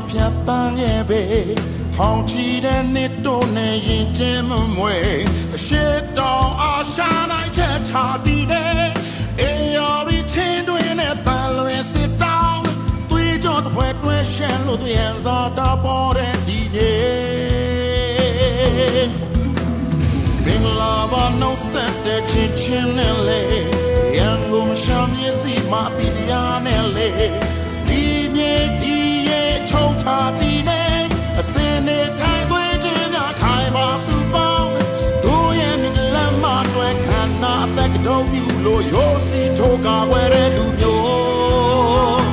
ဖြတ်တန်းရဲ့ပဲထောင်ချီတဲ့နှစ်တို့နဲ့ရင်ကျင်းမမွေအရှိတော်အားရှာနိုင်ချက်ချတည်တဲ့အေယော်ရီချင်းတွင်နဲ့တန်လွင်စစ်တောင်းသွေးကြောတစ်ဖွဲတွဲရှမ်းလို့သူရဲ့ဇာတာပေါ်တဲ့ဒီနေ့မင်္ဂလာပါနှုတ်ဆက်တဲ့ချင်းနဲ့လေရန်ကုန်ရှမ်းမြေစီမှာပြည်ရနဲ့လေဒီမြေဒီရဲ့ချုံချတည်တဲ့အစင်းနဲ့ထိုင်သွေးချင်းကခိုင်ပါစုပေါင်းတို့ရဲ့မြလမ်းမတွေခန္ဓာအသက်တော်ပြူလို့ရိုးစီချိုးကာဝဲတဲ့လူမျိုး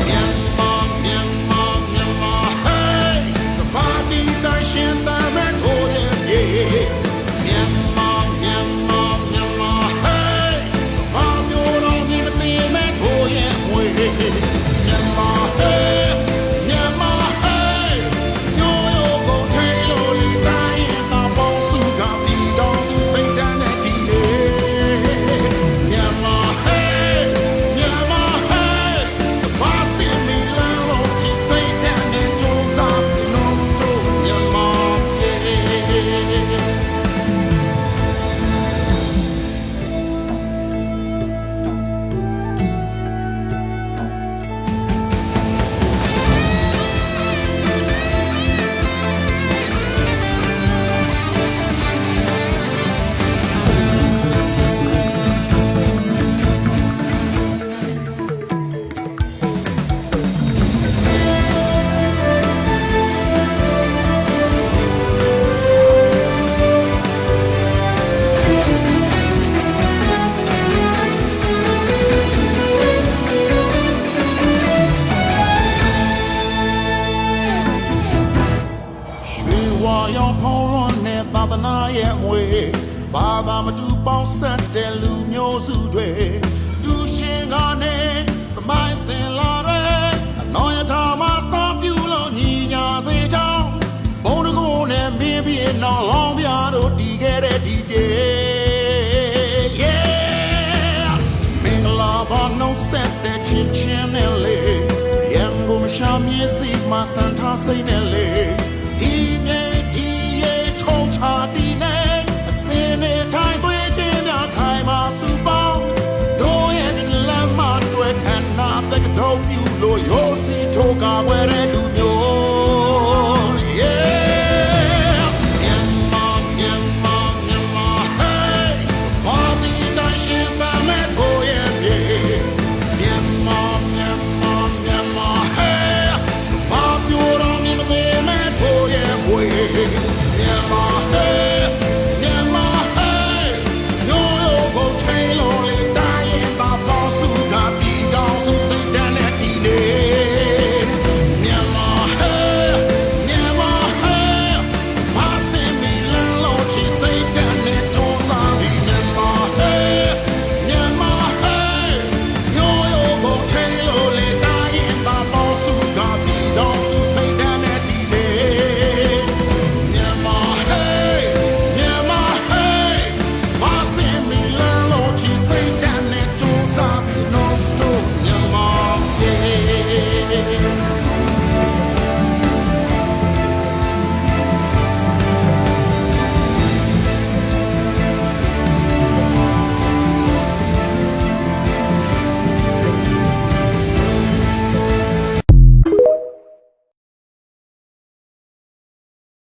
မြန်မာဟေးthe party that shin that man told himမြန်မာဟေးဘာမျိုးတော့ဒီမသိမဲ့ထိုးရဲ့ဝေးမြန်မာဟေးရောင်ဖုံးလွန်နဲ့သာသနာရဲ့အမွေဘာသာမတူပေါင်းဆက်တဲ့လူမျိုးစုတွေသူရှင်ကနေသမိုင်းစင်လာတဲ့အနော်ရထားမှာစောပြူလို့ညီညာစေကြောင်းဘုံတကုန်းနဲ့မင်းပြင်းတော်လောင်းပြတို့တည်ခဲ့တဲ့ဒီပြေမင်္ဂလာပါနှုတ်ဆက်တဲ့ချင်းနဲ့လေရန်ကုန်ရှမ်းမြေစီမှာစံထားစိတ်နဲ့လေဒီမြေချုံချတီနဲ့အစင်းနဲ့ထိုင်သွေးချင်းများခိုင်မာစုပေါင်းတို့ရဲ့လမ်းမတွေခန္ဓာသက်တော်ပြူလို့ရိုးစီထိုးကာဝဲတဲ့